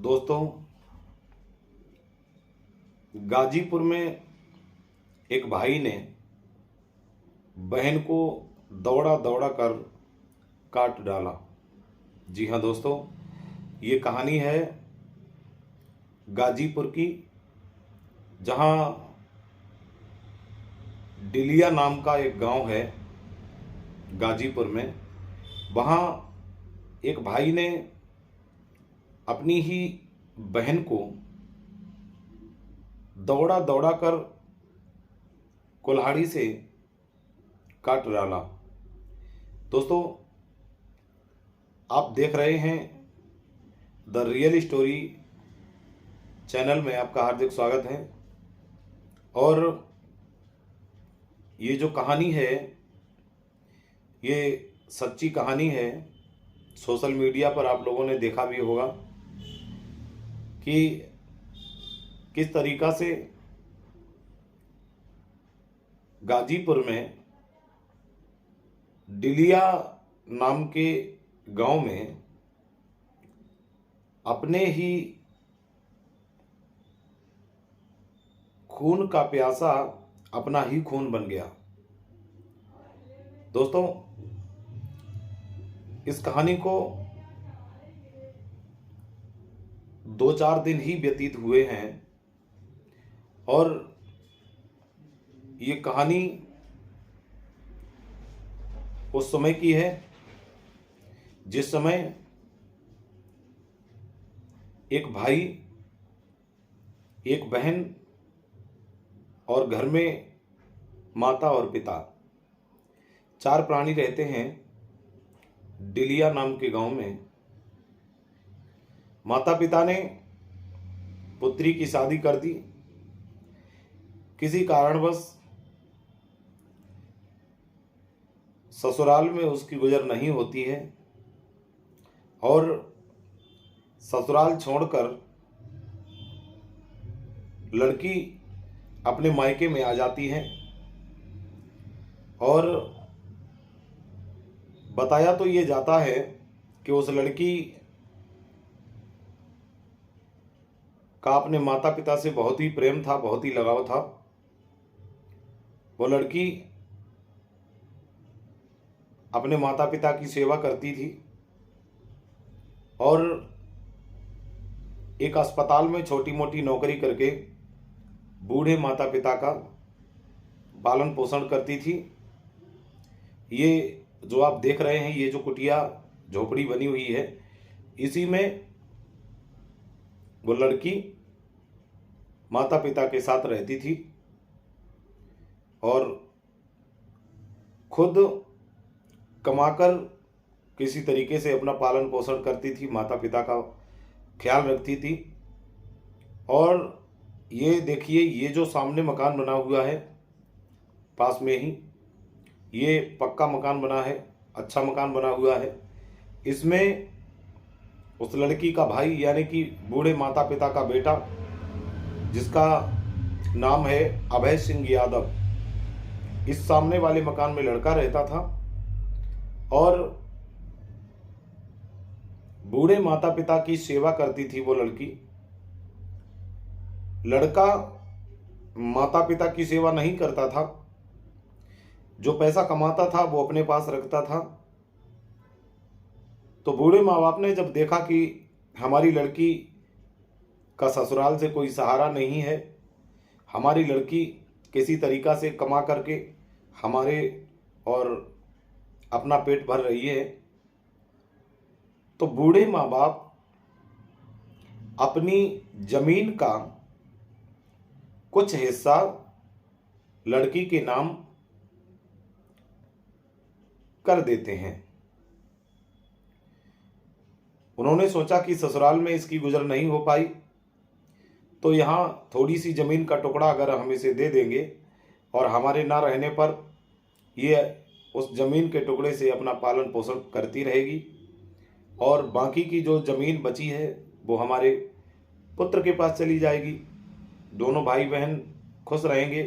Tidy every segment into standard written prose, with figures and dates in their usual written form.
दोस्तों, गाजीपुर में एक भाई ने बहन को दौड़ा दौड़ा कर काट डाला। जी हाँ दोस्तों, ये कहानी है गाजीपुर की, जहाँ डिलिया नाम का एक गांव है गाजीपुर में। वहाँ एक भाई ने अपनी ही बहन को दौड़ा दौड़ा कर कुल्हाड़ी से काट डाला। दोस्तों, आप देख रहे हैं द रियल स्टोरी चैनल में, आपका हार्दिक स्वागत है। और ये जो कहानी है, ये सच्ची कहानी है। सोशल मीडिया पर आप लोगों ने देखा भी होगा कि किस तरीक़ा से गाजीपुर में डिलिया नाम के गांव में अपने ही खून का प्यासा अपना ही खून बन गया। दोस्तों, इस कहानी को 2-4 दिन ही व्यतीत हुए हैं और ये कहानी उस समय की है जिस समय एक भाई, एक बहन और घर में माता और पिता, 4 प्राणी रहते हैं डिलिया नाम के गांव में। माता पिता ने पुत्री की शादी कर दी। किसी कारणवश ससुराल में उसकी गुजर नहीं होती है और ससुराल छोड़कर लड़की अपने मायके में आ जाती है। और बताया तो ये जाता है कि उस लड़की का अपने माता पिता से बहुत ही प्रेम था, बहुत ही लगाव था। वो लड़की अपने माता पिता की सेवा करती थी और एक अस्पताल में छोटी मोटी नौकरी करके बूढ़े माता पिता का पालन पोषण करती थी। ये जो आप देख रहे हैं, ये जो कुटिया झोपड़ी बनी हुई है, इसी में वो लड़की माता पिता के साथ रहती थी और खुद कमाकर किसी तरीके से अपना पालन पोषण करती थी, माता पिता का ख्याल रखती थी। और ये देखिए, ये जो सामने मकान बना हुआ है पास में ही, ये पक्का मकान बना है, अच्छा मकान बना हुआ है। इसमें उस लड़की का भाई यानी कि बूढ़े माता पिता का बेटा, जिसका नाम है अभय सिंह यादव, इस सामने वाले मकान में लड़का रहता था। और बूढ़े माता पिता की सेवा करती थी वो लड़की। लड़का माता पिता की सेवा नहीं करता था, जो पैसा कमाता था वो अपने पास रखता था। तो बूढ़े माँ बाप ने जब देखा कि हमारी लड़की का ससुराल से कोई सहारा नहीं है, हमारी लड़की किसी तरीक़ा से कमा करके हमारे और अपना पेट भर रही है, तो बूढ़े माँ बाप अपनी जमीन का कुछ हिस्सा लड़की के नाम कर देते हैं। उन्होंने सोचा कि ससुराल में इसकी गुजर नहीं हो पाई, तो यहाँ थोड़ी सी ज़मीन का टुकड़ा अगर हम इसे दे देंगे और हमारे ना रहने पर ये उस ज़मीन के टुकड़े से अपना पालन पोषण करती रहेगी और बाकी की जो ज़मीन बची है वो हमारे पुत्र के पास चली जाएगी। दोनों भाई बहन खुश रहेंगे।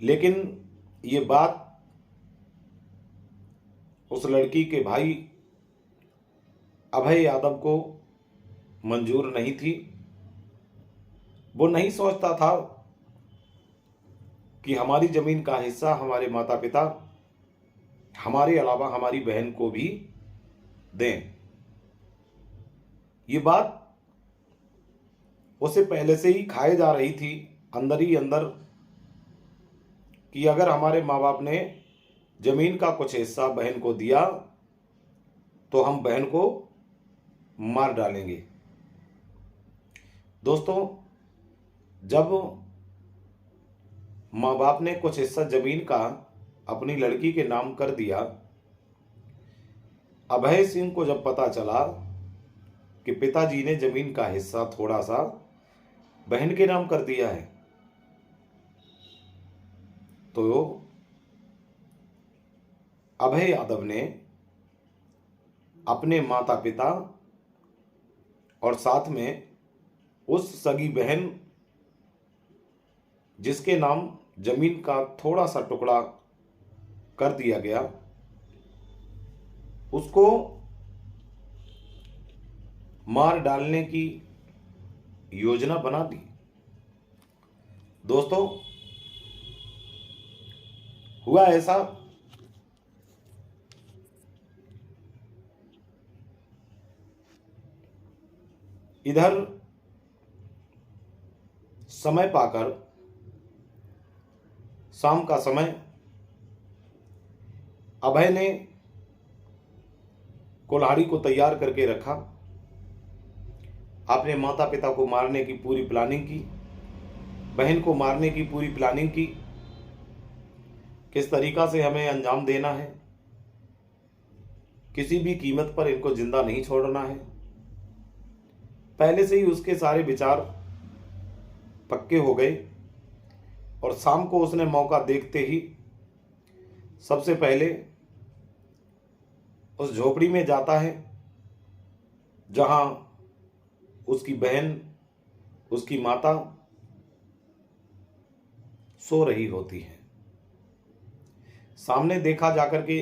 लेकिन ये बात उस लड़की के भाई अभय यादव को मंजूर नहीं थी। वो नहीं सोचता था कि हमारी जमीन का हिस्सा हमारे माता पिता हमारे अलावा हमारी बहन को भी दें। ये बात उसे पहले से ही खाए जा रही थी अंदर ही अंदर कि अगर हमारे माँ बाप ने जमीन का कुछ हिस्सा बहन को दिया तो हम बहन को मार डालेंगे। दोस्तों, जब माँ बाप ने कुछ हिस्सा जमीन का अपनी लड़की के नाम कर दिया, अभय सिंह को जब पता चला कि पिताजी ने जमीन का हिस्सा थोड़ा सा बहन के नाम कर दिया है, तो अभय यादव ने अपने माता पिता और साथ में उस सगी बहन जिसके नाम जमीन का थोड़ा सा टुकड़ा कर दिया गया, उसको मार डालने की योजना बना दी। दोस्तों, हुआ ऐसा इधर समय पाकर शाम का समय अभय ने कुल्हाड़ी को तैयार करके रखा। अपने माता पिता को मारने की पूरी प्लानिंग की, बहन को मारने की पूरी प्लानिंग की, किस तरीका से हमें अंजाम देना है, किसी भी कीमत पर इनको जिंदा नहीं छोड़ना है। पहले से ही उसके सारे विचार पक्के हो गए और शाम को उसने मौका देखते ही सबसे पहले उस झोपड़ी में जाता है जहां उसकी बहन, उसकी माता सो रही होती है। सामने देखा जाकर के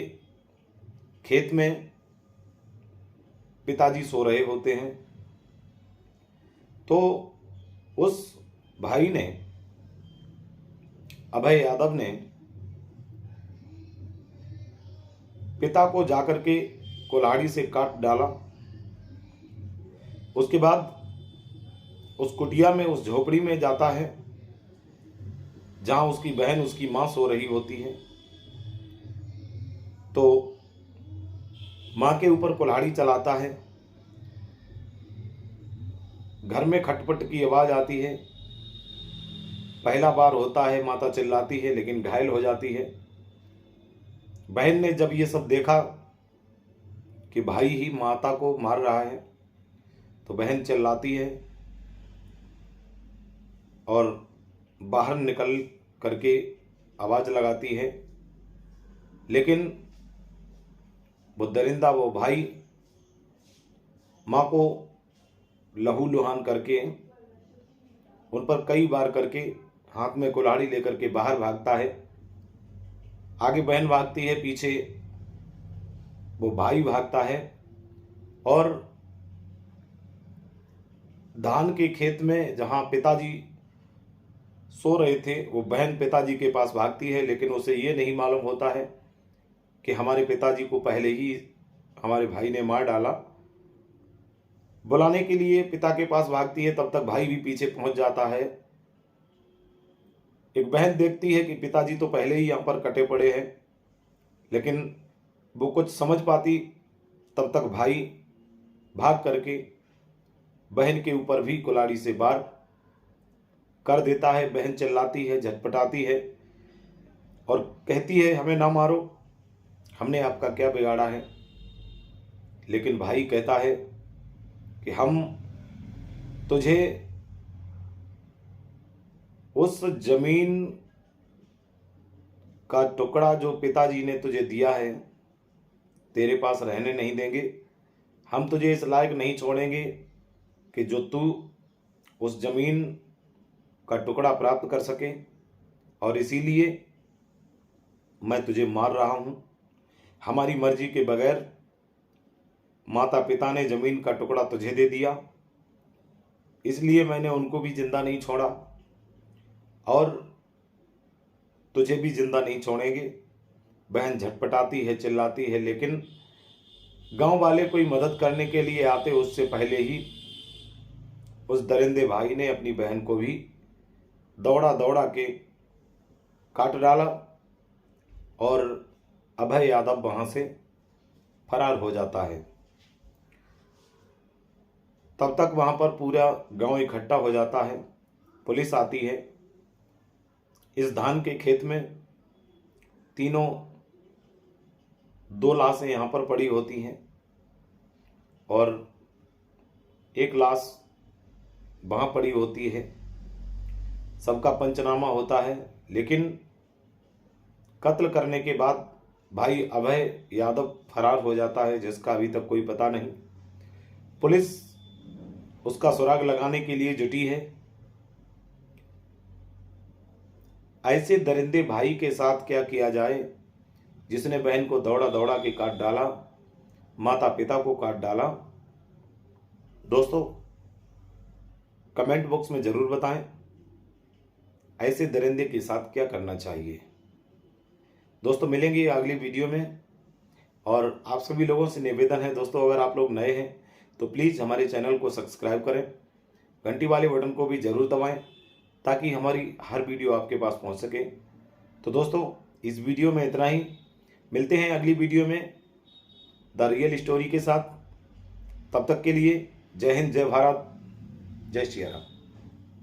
खेत में पिताजी सो रहे होते हैं, तो उस भाई ने, अभय यादव ने पिता को जाकर के कुल्हाड़ी से काट डाला। उसके बाद उस कुटिया में, उस झोपड़ी में जाता है जहां उसकी बहन, उसकी मां सो रही होती है। तो मां के ऊपर कुल्हाड़ी चलाता है। घर में खटपट की आवाज आती है। पहला बार होता है, माता चिल्लाती है लेकिन घायल हो जाती है। बहन ने जब ये सब देखा कि भाई ही माता को मार रहा है, तो बहन चिल्लाती है और बाहर निकल करके आवाज लगाती है, लेकिन वो दरिंदा, वो भाई माँ को लहू लुहान करके, उन पर कई बार करके हाथ में कुल्हाड़ी लेकर के बाहर भागता है। आगे बहन भागती है, पीछे वो भाई भागता है और धान के खेत में जहां पिताजी सो रहे थे, वो बहन पिताजी के पास भागती है, लेकिन उसे ये नहीं मालूम होता है कि हमारे पिताजी को पहले ही हमारे भाई ने मार डाला। बुलाने के लिए पिता के पास भागती है, तब तक भाई भी पीछे पहुंच जाता है। एक बहन देखती है कि पिताजी तो पहले ही यहाँ पर कटे पड़े हैं, लेकिन वो कुछ समझ पाती तब तक भाई भाग करके बहन के ऊपर भी कुल्हाड़ी से वार कर देता है। बहन चिल्लाती है, झटपटाती है और कहती है, हमें ना मारो, हमने आपका क्या बिगाड़ा है। लेकिन भाई कहता है कि हम तुझे उस जमीन का टुकड़ा जो पिताजी ने तुझे दिया है तेरे पास रहने नहीं देंगे। हम तुझे इस लायक नहीं छोड़ेंगे कि जो तू उस जमीन का टुकड़ा प्राप्त कर सके, और इसीलिए मैं तुझे मार रहा हूं। हमारी मर्जी के बगैर माता पिता ने जमीन का टुकड़ा तुझे दे दिया इसलिए मैंने उनको भी जिंदा नहीं छोड़ा और तुझे भी जिंदा नहीं छोड़ेंगे। बहन झटपटाती है, चिल्लाती है, लेकिन गांव वाले कोई मदद करने के लिए आते उससे पहले ही उस दरिंदे भाई ने अपनी बहन को भी दौड़ा दौड़ा के काट डाला और अभय यादव वहां से फरार हो जाता है। तब तक वहां पर पूरा गांव इकट्ठा हो जाता है, पुलिस आती है। इस धान के खेत में तीनों 2 लाशें यहाँ पर पड़ी होती हैं और एक लाश वहाँ पड़ी होती है। सबका पंचनामा होता है, लेकिन कत्ल करने के बाद भाई अभय यादव फरार हो जाता है, जिसका अभी तक कोई पता नहीं। पुलिस उसका सुराग लगाने के लिए जुटी है। ऐसे दरिंदे भाई के साथ क्या किया जाए जिसने बहन को दौड़ा दौड़ा के काट डाला, माता पिता को काट डाला। दोस्तों, कमेंट बॉक्स में जरूर बताएं ऐसे दरिंदे के साथ क्या करना चाहिए। दोस्तों, मिलेंगे अगली वीडियो में। और आप सभी लोगों से निवेदन है दोस्तों, अगर आप लोग नए हैं तो प्लीज़ हमारे चैनल को सब्सक्राइब करें, घंटी वाले बटन को भी ज़रूर दबाएं ताकि हमारी हर वीडियो आपके पास पहुंच सके। तो दोस्तों, इस वीडियो में इतना ही। मिलते हैं अगली वीडियो में द रियल स्टोरी के साथ। तब तक के लिए जय हिंद, जय भारत, जय श्री राम।